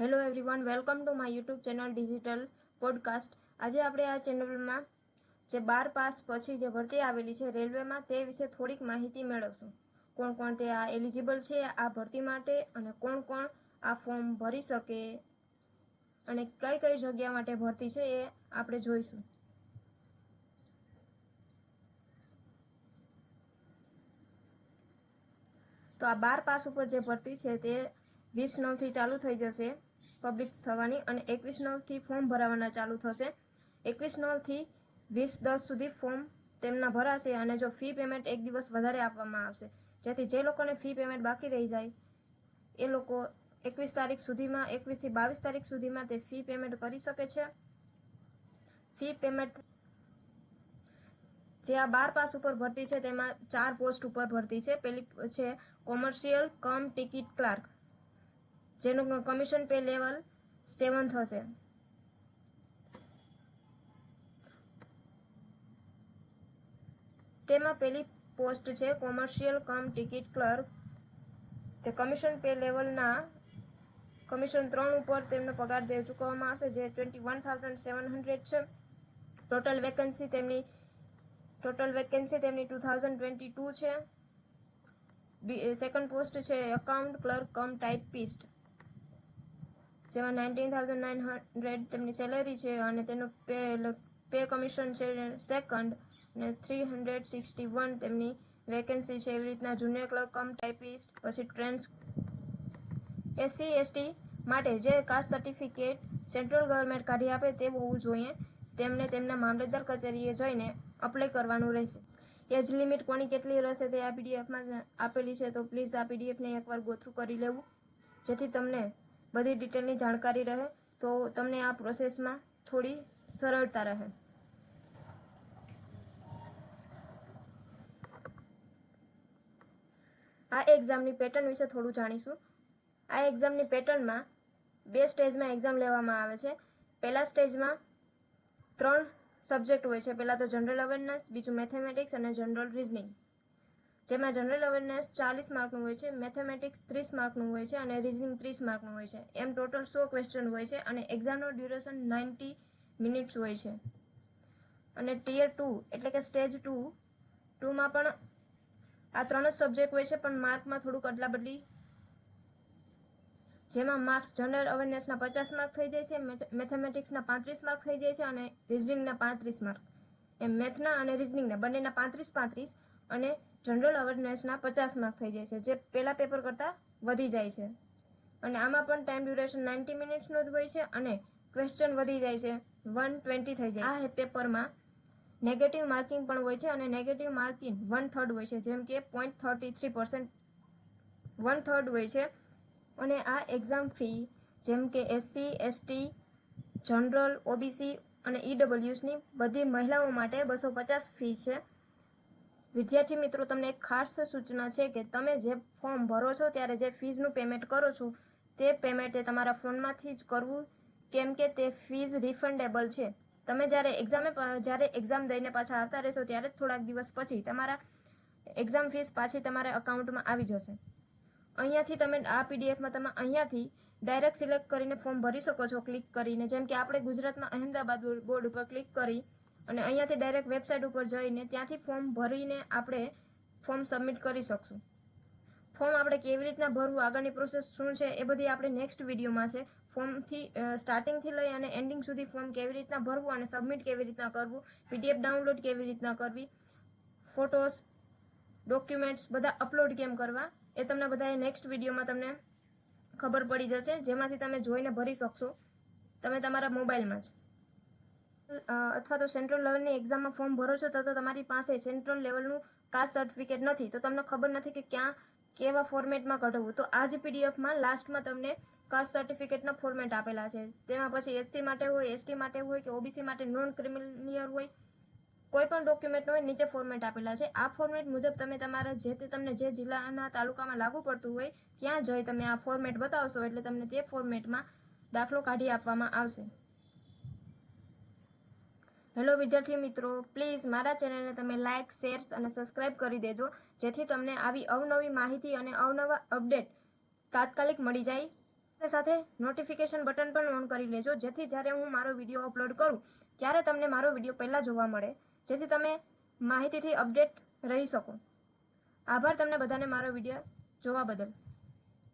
Hello everyone, welcome to my YouTube channel digital podcast. આજે આપણે આ ચેનલમાં જે 12 પાસ પછી જે ભરતી આવેલી છે રેલવેમાં તે વિશે થોડીક માહિતી મેળવશું। કોણ કોણ તે આ એલિજિબલ છે આ ભરતી માટે અને કોણ કોણ આ ફોર્મ ભરી શકે અને કઈ કઈ જગ્યા માટે ભરતી છે એ આપણે જોઈશું। તો આ 12 પાસ ઉપર જે ભરતી છે તે 20/9 થી ચાલુ થઈ જશે પબ્લિક થવાની અને 21/9 થી ફોર્મ ભરાવાના ચાલુ થશે। 21/9 થી 20/10 સુધી ફોર્મ તેમના ભરાશે અને જો ફી પેમેન્ટ એક દિવસ વધારે આપવામાં આવશે, જેથી જે લોકોને ફી પેમેન્ટ બાકી રહી જાય એ લોકો 21 તારીખ સુધીમાં 21 થી 22 તારીખ સુધીમાં તે ફી પેમેન્ટ કરી શકે છે। ફી પેમેન્ટ જે આ 12 પાસ ઉપર ભરતી છે તેમાં 4 પોસ્ટ ઉપર ભરતી છે। પહેલી છે કોમર્શિયલ કમ ટિકિટ ક્લાર્ક, જેનું કમિશન પે લેવલ 7 થશે। તેમાં પહેલી પોસ્ટ છે કોમર્શિયલ કમ ટિકિટ ક્લર્ક, તે કમિશન પે લેવલના કમિશન 3 ઉપર તેમનો પગાર ચૂકવવામાં આવશે, જે 21,700 છે। ટોટલ વેકેન્સી તેમની 2022 છે। સેકન્ડ પોસ્ટ છે એકાઉન્ટ ક્લર્ક કમ ટાઈપિસ્ટ, જેમાં 19,900 તેમની સેલેરી છે અને તેનું પે કમિશન છે સેકન્ડ અને 361 તેમની વેકેન્સી છે। એવી રીતના જુનિયર ક્લર્ક કમ ટાઈપિસ્ટ, પછી SC/ST માટે જે કાસ્ટ સર્ટિફિકેટ સેન્ટ્રલ ગવર્મેન્ટ કાઢી આપે તે હોવું જોઈએ, તેમને તેમના મામલતદાર કચેરીએ જઈને અપ્લાય કરવાનું રહેશે। એજ લિમિટ કોની કેટલી રહેશે તે આ પીડીએફમાં આપેલી છે, તો પ્લીઝ આ પીડીએફને એકવાર ગો થ્રુ કરી લેવું, જેથી તમને બધી ડિટેલની જાણકારી રહે, તો તમને આ પ્રોસેસમાં થોડી સરળતા રહે। આ એક્ઝામની પેટર્ન વિશે થોડું જાણીશું। આ એક્ઝામની પેટર્નમાં 2 સ્ટેજમાં એક્ઝામ લેવામાં આવે છે। પહેલા સ્ટેજમાં 3 સબ્જેક્ટ હોય છે। પહેલા તો જનરલ અવેરનેસ, બીજું મેથેમેટિક્સ અને જનરલ રીઝનિંગ, જેમાં જનરલ અવેરનેસ 40 માર્કનું હોય છે, મેથેમેટિક્સ 30 માર્કનું હોય છે અને રીઝનિંગ 30 માર્કનું હોય છે। એમ ટોટલ 100 ક્વેશ્ચન હોય છે અને એક્ઝામનો ડ્યુરેશન 90 મિનિટ્સ હોય છે। અને ટિયર 2 એટલે કે સ્ટેજ 2માં પણ આ 3 જ સબ્જેક્ટ હોય છે, પણ માર્કમાં થોડુંક અદલાબદલી, જેમાં માર્ક્સ જનરલ અવેરનેસના 50 માર્ક થઈ જાય છે, મેથેમેટિક્સના 35 માર્ક થઈ જાય છે અને રીઝનિંગના 35 માર્ક, એમ મેથના અને રીઝનિંગના બંનેના 35 અને જનરલ અવેરનેસના 50 માર્ક થઈ જાય છે, જે પહેલા પેપર કરતાં વધી જાય છે। અને આમાં પણ ટાઈમ ડ્યુરેશન 90 મિનિટ્સનો જ હોય છે અને ક્વેશ્ચન વધી જાય છે, 120 થઈ જાય। આ પેપરમાં નેગેટિવ માર્કિંગ પણ હોય છે અને નેગેટિવ માર્કિંગ 1/3 હોય છે, જેમ કે 0.33% 1/3 હોય છે। અને આ એક્ઝામ ફી જેમ કે SC/ST, જનરલ, OBC અને EWSની બધી મહિલાઓ માટે 250 ફી છે। વિદ્યાર્થી મિત્રો, તમને એક ખાસ સૂચના છે કે તમે જે ફોર્મ ભરો છો ત્યારે જે ફીઝનું પેમેન્ટ કરો છો તે પેમેન્ટ તમારા ફોનમાંથી જ કરવું, કેમ કે તે ફીઝ રિફંડેબલ છે। તમે જ્યારે એક્ઝામ દઈને પાછા આવતા રહેશો ત્યારે જ થોડાક દિવસ પછી તમારા એક્ઝામ ફીસ પાછી તમારા અકાઉન્ટમાં આવી જશે। અહીંયાથી તમે આ પીડીએફમાં તમે અહીંયાથી ડાયરેક્ટ સિલેક્ટ કરીને ફોર્મ ભરી શકો છો, ક્લિક કરીને, જેમ કે આપણે ગુજરાતમાં અહેમદાબાદ બોર્ડ ઉપર ક્લિક કરી અને અહીંયાથી ડાયરેક્ટ વેબસાઇટ ઉપર જઈને ત્યાંથી ફોર્મ ભરીને આપણે ફોર્મ સબમિટ કરી શકશું। ફોર્મ આપણે કેવી રીતના ભરવું, આગળની પ્રોસેસ શું છે એ બધી આપણે નેક્સ્ટ વિડીયોમાં છે। ફોર્મથી સ્ટાર્ટિંગથી લઈ અને એન્ડિંગ સુધી ફોર્મ કેવી રીતના ભરવું અને સબમિટ કેવી રીતના કરવું, PDF ડાઉનલોડ કેવી રીતના કરવી, ફોટોસ, ડોક્યુમેન્ટ્સ બધા અપલોડ કેમ કરવા, એ તમને બધાએ નેક્સ્ટ વિડીયોમાં તમને ખબર પડી જશે, જેમાંથી તમે જોઈને ભરી શકશો તમે તમારા મોબાઈલમાં જ। અથવા તો સેન્ટ્રલ લેવલની એક્ઝામમાં ફોર્મ ભરો છો તો તમારી પાસે સેન્ટ્રલ લેવલનું કાસ્ટ સર્ટિફિકેટ નથી, તો તમને ખબર નથી કે કેવા ફોર્મેટમાં કઢાવવું, તો આ જ પીડીએફમાં લાસ્ટમાં તમને કાસ્ટ સર્ટિફિકેટના ફોર્મેટ આપેલા છે। તેમાં પછી SC માટે હોય, ST માટે હોય કે OBC માટે નોન ક્રિમિલિયર હોય, કોઈ પણ ડોક્યુમેન્ટ હોય નીચે ફોર્મેટ આપેલા છે। આ ફોર્મેટ મુજબ તમે તમારા તમને જે જિલ્લાના તાલુકામાં લાગુ પડતું હોય ત્યાં જઈ તમે આ ફોર્મેટ બતાવશો એટલે તમને તે ફોર્મેટમાં દાખલો કાઢી આપવામાં આવશે। હેલો વિદ્યાર્થી મિત્રો, પ્લીઝ મારા ચેનલને તમે લાઇક, શેર અને સબસ્ક્રાઇબ કરી દેજો, જેથી તમને આવી અવનવી માહિતી અને અવનવા અપડેટ તાત્કાલિક મળી જાય। સાથે નોટિફિકેશન બટન પણ ઓન કરી લેજો, જેથી જ્યારે હું મારો વિડીયો અપલોડ કરું ત્યારે તમને મારો વિડીયો પહેલાં જોવા મળે, જેથી તમે માહિતીથી અપડેટ રહી શકો. આભાર તમને બધાને મારો વિડીયો જોવા બદલ.